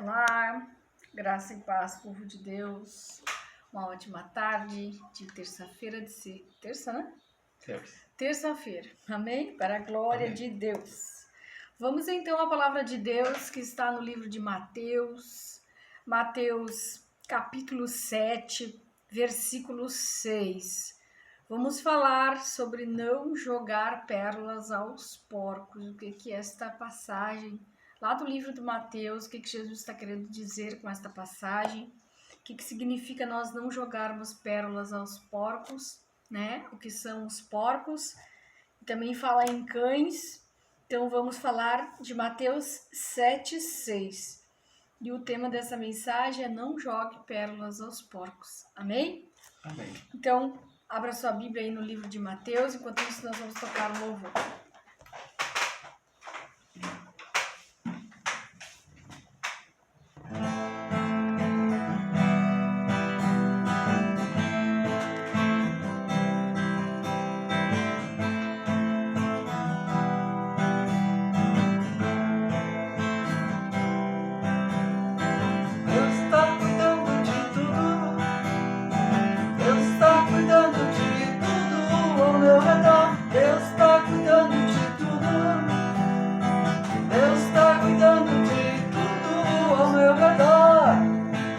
Olá, graça e paz, povo de Deus. Uma ótima tarde de terça-feira terça, né? Terça-feira. Amém? Para a glória Amém. de Deus. Vamos então à palavra de Deus que está no livro de Mateus. Mateus, capítulo 7, versículo 6. Vamos falar sobre não jogar pérolas aos porcos. O que é esta passagem? Lá do livro de Mateus, o que Jesus está querendo dizer com esta passagem? O que significa nós não jogarmos pérolas aos porcos, né? O que são os porcos? Também fala em cães. Então vamos falar de Mateus 7:6. E o tema dessa mensagem é não jogue pérolas aos porcos. Amém? Amém. Então, abra sua Bíblia aí no livro de Mateus. Enquanto isso, nós vamos tocar o louvor.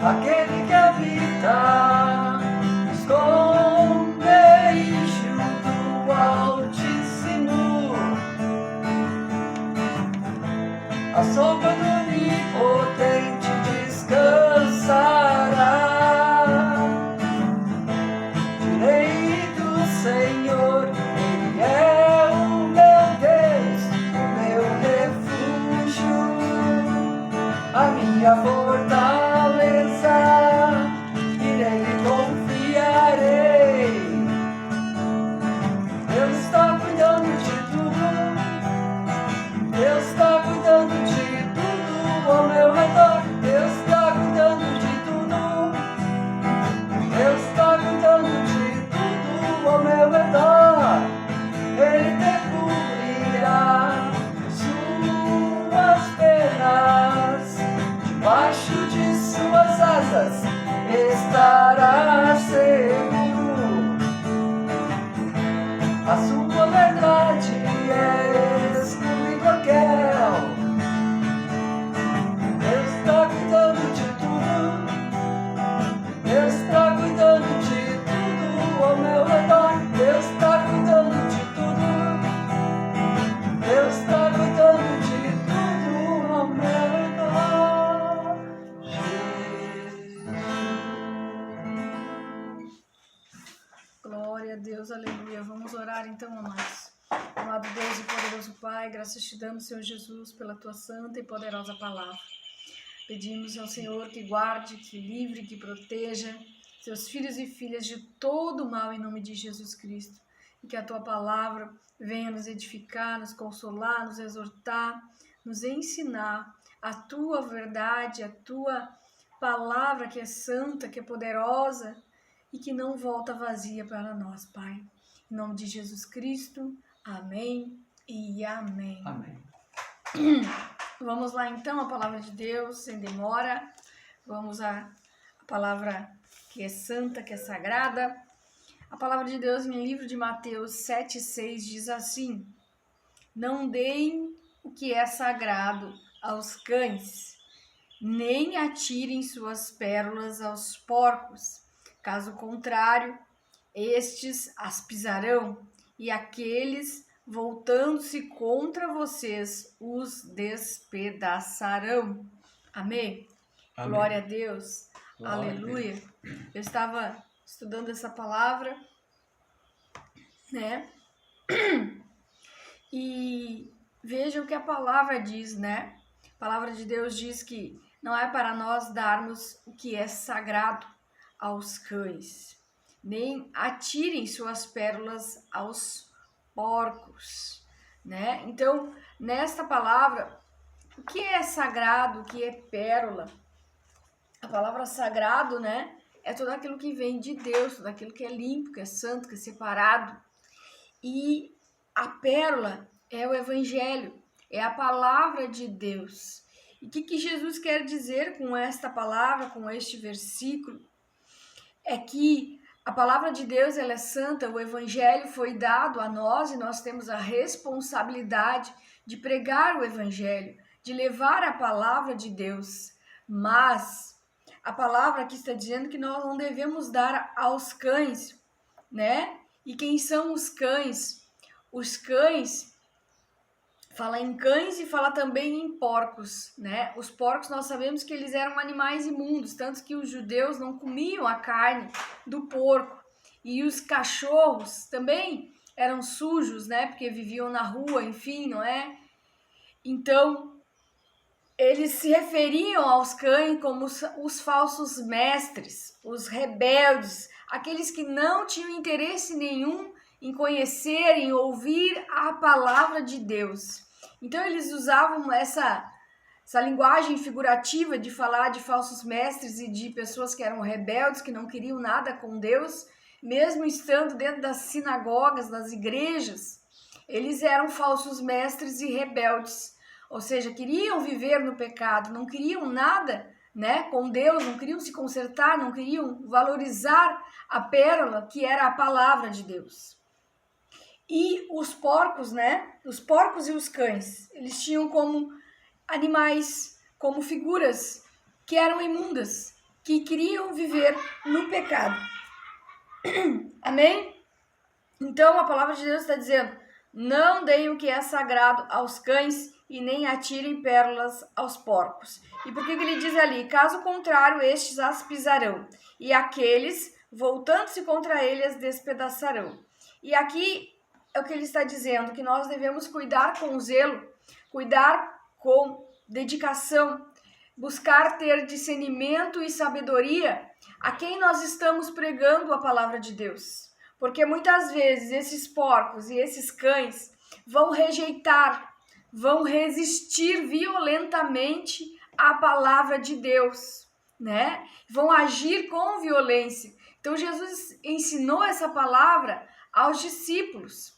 Aquele que habita, esconde junto ao Altíssimo, a sombra do Onipotente descansará. Direi do Senhor, Ele é o meu Deus, o meu refúgio, a minha fortaleza. E nele confiarei. Deus está cuidando de tudo. Deus está cuidando de tudo ao meu redor. Deus está cuidando de tudo. Deus está cuidando de tudo ao meu redor. Ele te cobrirá suas penas, debaixo de suas asas estará seguro. A sua verdade é escudo e broquel. Deus está cuidando de tudo. Deus está cuidando de tudo ao meu redor. Deus está cuidando de tudo. Deus está cuidando de tudo ao meu redor. Glória a Deus, aleluia. Vamos orar então, amados. Amado Deus e poderoso Pai, graças te damos, Senhor Jesus, pela tua santa e poderosa palavra. Pedimos ao Senhor que guarde, que livre, que proteja seus filhos e filhas de todo o mal em nome de Jesus Cristo. E que a tua palavra venha nos edificar, nos consolar, nos exortar, nos ensinar a tua verdade, a tua palavra que é santa, que é poderosa e que não volta vazia para nós, Pai. Em nome de Jesus Cristo, amém e amém. Amém. Vamos lá então, a palavra de Deus, sem demora. Vamos à palavra que é santa, que é sagrada. A palavra de Deus em livro de Mateus 7,6 diz assim: não deem o que é sagrado aos cães, nem atirem suas pérolas aos porcos. Caso contrário, estes as pisarão, e aqueles, voltando-se contra vocês, os despedaçarão. Amém? Amém. Glória a Deus. Glória Aleluia. a Deus. Eu estava estudando essa palavra, né? E vejam o que a palavra diz, né? A palavra de Deus diz que não é para nós darmos o que é sagrado aos cães, nem atirem suas pérolas aos porcos, né? Então, nesta palavra, o que é sagrado, o que é pérola? A palavra sagrado, né? É tudo aquilo que vem de Deus, tudo aquilo que é limpo, que é santo, que é separado. E a pérola é o evangelho, é a palavra de Deus. E o que Jesus quer dizer com esta palavra, com este versículo? É que a palavra de Deus, ela é santa, o evangelho foi dado a nós e nós temos a responsabilidade de pregar o evangelho, de levar a palavra de Deus. Mas a palavra aqui está dizendo que nós não devemos dar aos cães, né? E quem são os cães? Os cães, fala em cães e fala também em porcos, né? Os porcos nós sabemos que eles eram animais imundos, tanto que os judeus não comiam a carne do porco. E os cachorros também eram sujos, né? Porque viviam na rua, enfim, não é? Então, eles se referiam aos cães como os falsos mestres, os rebeldes, aqueles que não tinham interesse nenhum em conhecer, em ouvir a palavra de Deus. Então eles usavam essa linguagem figurativa de falar de falsos mestres e de pessoas que eram rebeldes, que não queriam nada com Deus, mesmo estando dentro das sinagogas, das igrejas, eles eram falsos mestres e rebeldes. Ou seja, queriam viver no pecado, não queriam nada, né, com Deus, não queriam se consertar, não queriam valorizar a pérola que era a palavra de Deus. E os porcos, né, os porcos e os cães, eles tinham como animais, como figuras que eram imundas, que queriam viver no pecado. Amém? Então a palavra de Deus está dizendo: não deem o que é sagrado aos cães e nem atirem pérolas aos porcos. E por que ele diz ali? Caso contrário, estes as pisarão, e aqueles, voltando-se contra ele, as despedaçarão. E aqui é o que ele está dizendo, que nós devemos cuidar com zelo, cuidar com dedicação, buscar ter discernimento e sabedoria a quem nós estamos pregando a palavra de Deus. Porque muitas vezes esses porcos e esses cães vão rejeitar, vão resistir violentamente à palavra de Deus, né? Vão agir com violência. Então Jesus ensinou essa palavra aos discípulos,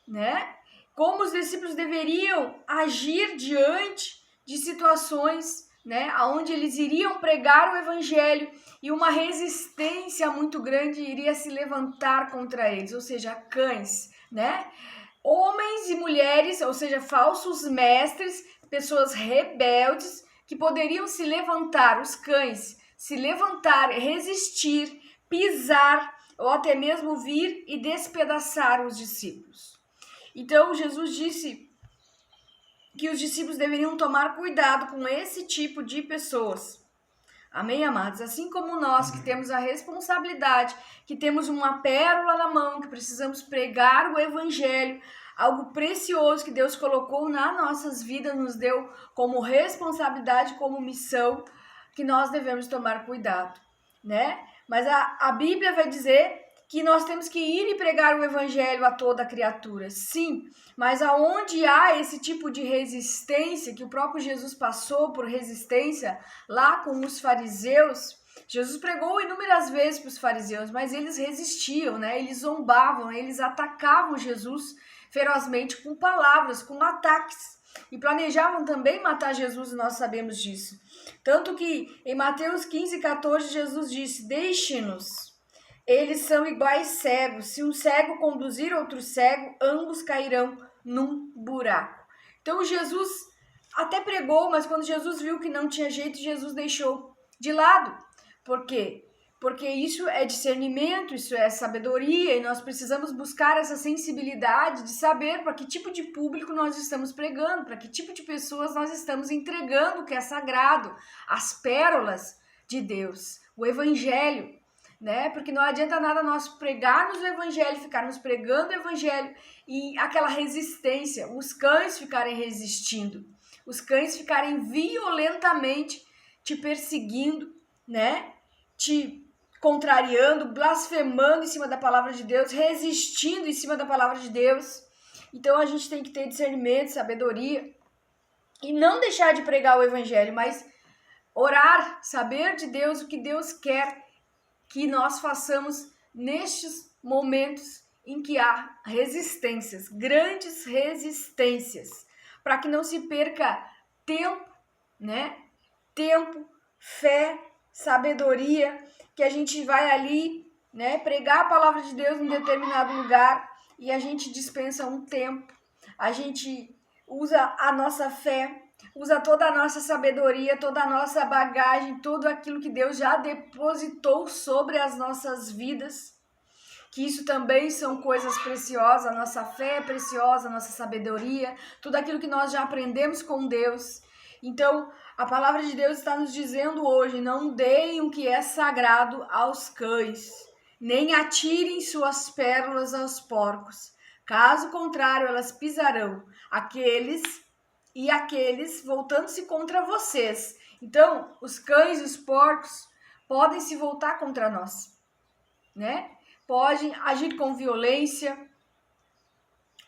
né? Como os discípulos deveriam agir diante de situações, né, onde eles iriam pregar o evangelho e uma resistência muito grande iria se levantar contra eles, ou seja, cães, né? Homens e mulheres, ou seja, falsos mestres, pessoas rebeldes que poderiam se levantar, os cães, se levantar, resistir, pisar ou até mesmo vir e despedaçar os discípulos. Então Jesus disse que os discípulos deveriam tomar cuidado com esse tipo de pessoas. Amém, amados? Assim como nós que temos a responsabilidade, que temos uma pérola na mão, que precisamos pregar o evangelho, algo precioso que Deus colocou nas nossas vidas, nos deu como responsabilidade, como missão, que nós devemos tomar cuidado, né? Mas a Bíblia vai dizer que nós temos que ir e pregar o evangelho a toda criatura, sim, mas aonde há esse tipo de resistência, que o próprio Jesus passou por resistência lá com os fariseus, Jesus pregou inúmeras vezes para os fariseus, mas eles resistiam, né? Eles zombavam, eles atacavam Jesus ferozmente com palavras, com ataques, e planejavam também matar Jesus, e nós sabemos disso. Tanto que em Mateus 15:14, Jesus disse: deixe-nos. Eles são iguais cegos. Se um cego conduzir outro cego, ambos cairão num buraco. Então Jesus até pregou, mas quando Jesus viu que não tinha jeito, Jesus deixou de lado. Por quê? Porque isso é discernimento, isso é sabedoria, e nós precisamos buscar essa sensibilidade de saber para que tipo de público nós estamos pregando, para que tipo de pessoas nós estamos entregando o que é sagrado, as pérolas de Deus, o evangelho, né? Porque não adianta nada nós pregarmos o evangelho, ficarmos pregando o evangelho e aquela resistência, os cães ficarem resistindo, os cães ficarem violentamente te perseguindo, né? Te contrariando, blasfemando em cima da palavra de Deus, resistindo em cima da palavra de Deus. Então a gente tem que ter discernimento, sabedoria e não deixar de pregar o evangelho, mas orar, saber de Deus o que Deus quer que nós façamos nestes momentos em que há resistências, grandes resistências, para que não se perca tempo, né? Tempo, fé, sabedoria, que a gente vai ali, né, pregar a palavra de Deus em determinado lugar e a gente dispensa um tempo, a gente usa a nossa fé, usa toda a nossa sabedoria, toda a nossa bagagem, tudo aquilo que Deus já depositou sobre as nossas vidas, que isso também são coisas preciosas, a nossa fé é preciosa, a nossa sabedoria, tudo aquilo que nós já aprendemos com Deus. Então, a palavra de Deus está nos dizendo hoje, não deem o que é sagrado aos cães, nem atirem suas pérolas aos porcos. Caso contrário, elas pisarão aqueles voltando-se contra vocês. Então, os cães e os porcos podem se voltar contra nós, né? Podem agir com violência,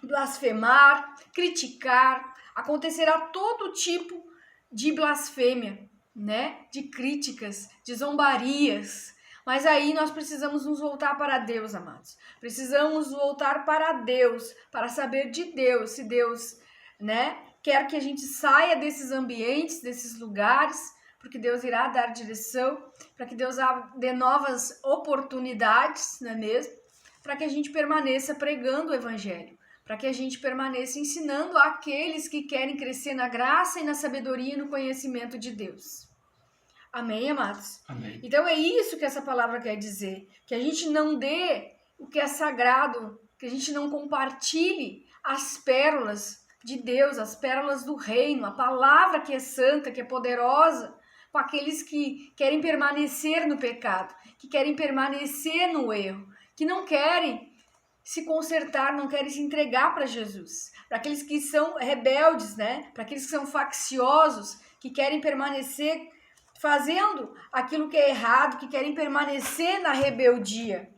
blasfemar, criticar, acontecerá todo tipo de blasfêmia, né? De críticas, de zombarias. Mas aí nós precisamos nos voltar para Deus, amados. Precisamos voltar para Deus, para saber de Deus, se Deus, né, quer que a gente saia desses ambientes, desses lugares, porque Deus irá dar direção, para que Deus dê novas oportunidades, não é mesmo? Para que a gente permaneça pregando o Evangelho, para que a gente permaneça ensinando àqueles que querem crescer na graça e na sabedoria e no conhecimento de Deus. Amém, amados? Amém. Então é isso que essa palavra quer dizer, que a gente não dê o que é sagrado, que a gente não compartilhe as pérolas de Deus, as pérolas do reino, a palavra que é santa, que é poderosa, com aqueles que querem permanecer no pecado, que querem permanecer no erro, que não querem se consertar, não querem se entregar para Jesus, para aqueles que são rebeldes, né? Para aqueles que são facciosos, que querem permanecer fazendo aquilo que é errado, que querem permanecer na rebeldia.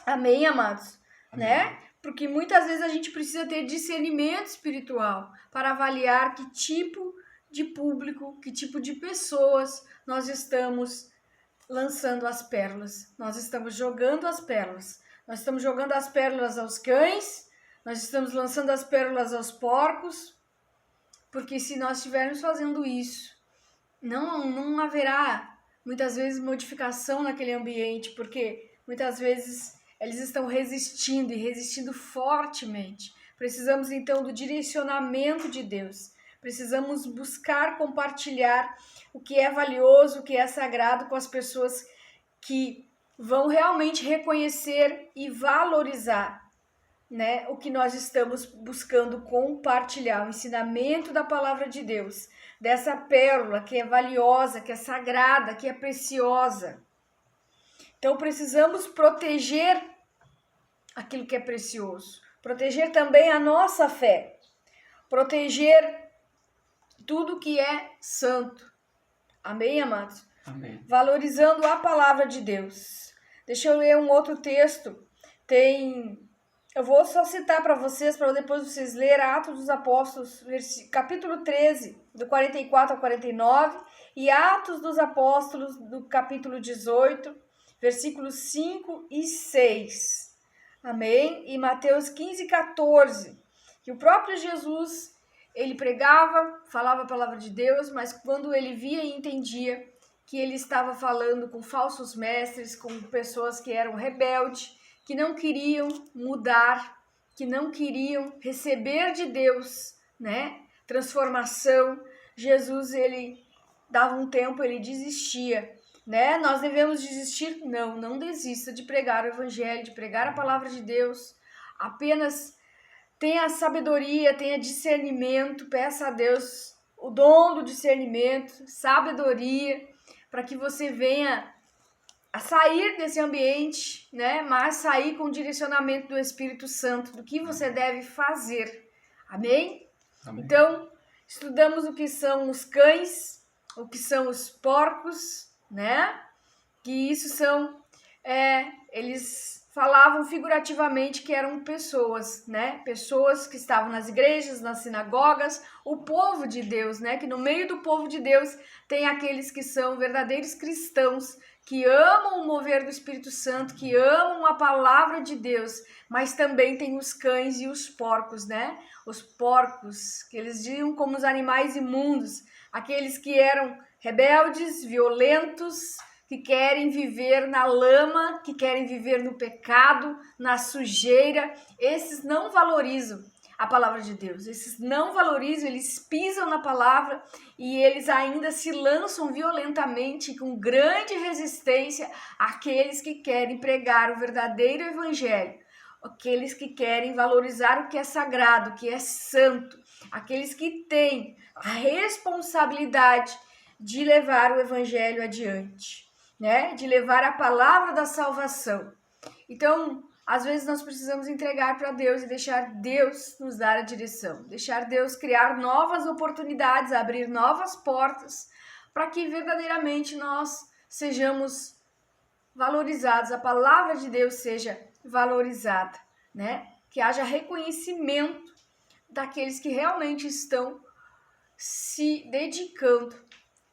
Amém, amados? Amém. Né? Porque muitas vezes a gente precisa ter discernimento espiritual para avaliar que tipo de público, que tipo de pessoas nós estamos lançando as pérolas. Nós estamos jogando as pérolas. Nós estamos jogando as pérolas aos cães, nós estamos lançando as pérolas aos porcos, porque se nós estivermos fazendo isso, não haverá muitas vezes modificação naquele ambiente, porque muitas vezes eles estão resistindo e resistindo fortemente. Precisamos então do direcionamento de Deus. Precisamos buscar compartilhar o que é valioso, o que é sagrado com as pessoas que vão realmente reconhecer e valorizar, né, o que nós estamos buscando compartilhar, o ensinamento da palavra de Deus, dessa pérola que é valiosa, que é sagrada, que é preciosa. Então precisamos proteger aquilo que é precioso, proteger também a nossa fé, proteger tudo que é santo. Amém, amados? Amém. Valorizando a palavra de Deus. Deixa eu ler um outro texto. Eu vou só citar para vocês, para depois vocês lerem Atos dos Apóstolos, capítulo 13, do 44 ao 49, e Atos dos Apóstolos, do capítulo 18, versículos 5 e 6. Amém? E Mateus 15, 14, que o próprio Jesus, ele pregava, falava a palavra de Deus, mas quando ele via e entendia que ele estava falando com falsos mestres, com pessoas que eram rebeldes, que não queriam mudar, que não queriam receber de Deus, né, transformação, Jesus, ele dava um tempo, ele desistia, né? Nós devemos desistir? Não desista de pregar o evangelho, de pregar a palavra de Deus. Apenas tenha sabedoria, tenha discernimento, peça a Deus o dom do discernimento, sabedoria, para que você venha a sair desse ambiente, né? Mas sair com o direcionamento do Espírito Santo, do que você deve fazer. Amém? Amém. Então, estudamos o que são os cães, o que são os porcos, né? Que isso são, eles falavam figurativamente que eram pessoas, né? Pessoas que estavam nas igrejas, nas sinagogas, o povo de Deus, né? Que no meio do povo de Deus tem aqueles que são verdadeiros cristãos, que amam o mover do Espírito Santo, que amam a palavra de Deus, mas também tem os cães e os porcos, né? Os porcos, que eles diziam como os animais imundos, aqueles que eram rebeldes, violentos, que querem viver na lama, que querem viver no pecado, na sujeira. Esses não valorizam a palavra de Deus. Esses não valorizam, eles pisam na palavra e eles ainda se lançam violentamente, com grande resistência, àqueles que querem pregar o verdadeiro evangelho, aqueles que querem valorizar o que é sagrado, o que é santo, aqueles que têm a responsabilidade de levar o evangelho adiante, né? De levar a palavra da salvação. Então, às vezes nós precisamos entregar para Deus e deixar Deus nos dar a direção, deixar Deus criar novas oportunidades, abrir novas portas, para que verdadeiramente nós sejamos valorizados, a palavra de Deus seja valorizada, né? Que haja reconhecimento daqueles que realmente estão se dedicando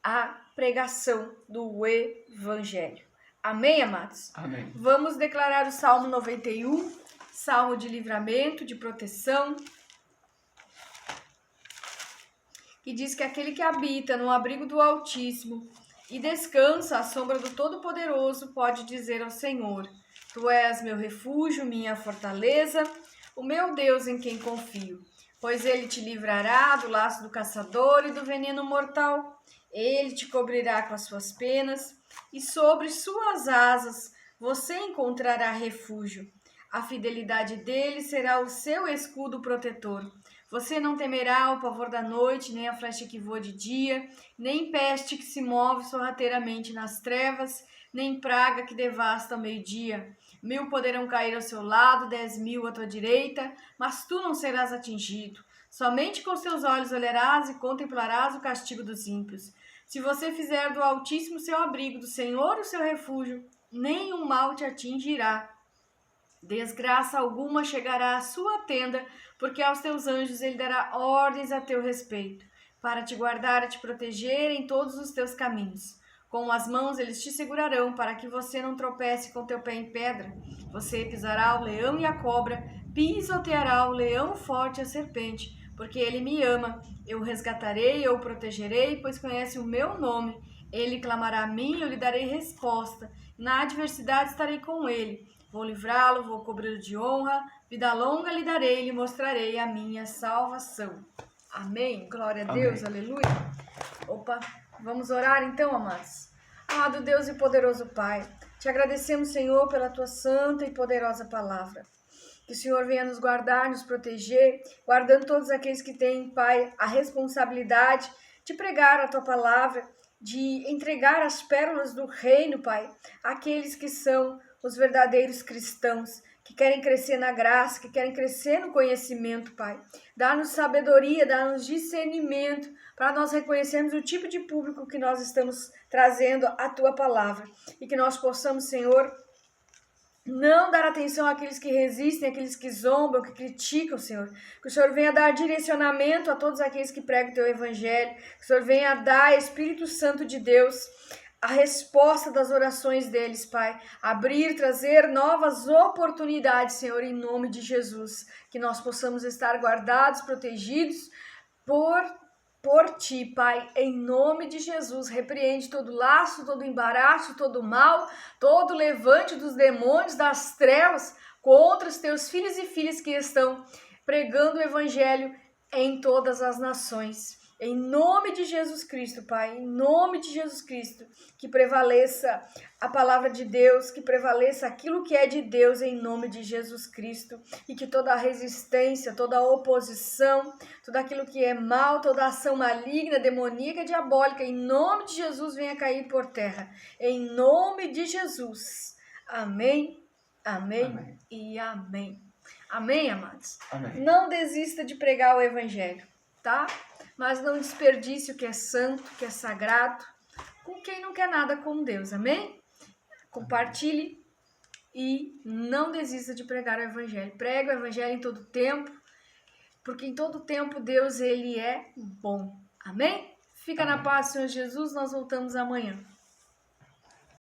à pregação do evangelho. Amém, amados? Amém. Vamos declarar o Salmo 91, Salmo de livramento, de proteção, que diz que aquele que habita no abrigo do Altíssimo e descansa à sombra do Todo-Poderoso pode dizer ao Senhor: Tu és meu refúgio, minha fortaleza, o meu Deus em quem confio. Pois ele te livrará do laço do caçador e do veneno mortal. Ele te cobrirá com as suas penas e sobre suas asas você encontrará refúgio. A fidelidade dele será o seu escudo protetor. Você não temerá o pavor da noite, nem a flecha que voa de dia, nem peste que se move sorrateiramente nas trevas, nem praga que devasta ao meio-dia. 1000 poderão cair ao seu lado, 10.000 à tua direita, mas tu não serás atingido. Somente com seus olhos olharás e contemplarás o castigo dos ímpios. Se você fizer do Altíssimo seu abrigo, do Senhor o seu refúgio, nenhum mal te atingirá. Desgraça alguma chegará à sua tenda, porque aos teus anjos ele dará ordens a teu respeito, para te guardar e te proteger em todos os teus caminhos. Com as mãos eles te segurarão, para que você não tropece com teu pé em pedra. Você pisará o leão e a cobra, pisoteará o leão forte e a serpente, porque ele me ama. Eu o resgatarei, eu o protegerei, pois conhece o meu nome. Ele clamará a mim, eu lhe darei resposta. Na adversidade estarei com ele. Vou livrá-lo, vou cobri-lo de honra. Vida longa lhe darei, lhe mostrarei a minha salvação. Amém? Glória a Deus, Amém. aleluia. Opa, vamos orar então, amados. Amado Deus e poderoso Pai, te agradecemos, Senhor, pela tua santa e poderosa palavra. Que o Senhor venha nos guardar, nos proteger, guardando todos aqueles que têm, Pai, a responsabilidade de pregar a tua palavra, de entregar as pérolas do reino, Pai, àqueles que são os verdadeiros cristãos, que querem crescer na graça, que querem crescer no conhecimento, Pai. Dá-nos sabedoria, dá-nos discernimento, para nós reconhecermos o tipo de público que nós estamos trazendo a tua palavra. E que nós possamos, Senhor, não dar atenção àqueles que resistem, àqueles que zombam, que criticam, Senhor. Que o Senhor venha dar direcionamento a todos aqueles que pregam o teu evangelho. Que o Senhor venha dar, Espírito Santo de Deus, a resposta das orações deles, Pai. Abrir, trazer novas oportunidades, Senhor, em nome de Jesus. Que nós possamos estar guardados, protegidos por Ti, Pai, em nome de Jesus. Repreende todo laço, todo embaraço, todo mal, todo levante dos demônios, das trevas, contra os teus filhos e filhas que estão pregando o evangelho em todas as nações. Em nome de Jesus Cristo, Pai, em nome de Jesus Cristo, que prevaleça a palavra de Deus, que prevaleça aquilo que é de Deus em nome de Jesus Cristo, e que toda a resistência, toda a oposição, tudo aquilo que é mal, toda a ação maligna, demoníaca, diabólica, em nome de Jesus venha cair por terra, em nome de Jesus. Amém, amém, amém. E amém. Amém, amados? Amém. Não desista de pregar o evangelho, tá? Mas não desperdice o que é santo, o que é sagrado, com quem não quer nada com Deus, amém? Compartilhe e não desista de pregar o evangelho. Prega o evangelho em todo tempo, porque em todo tempo Deus, ele é bom, amém? Fica Amém. na paz, Senhor Jesus, nós voltamos amanhã.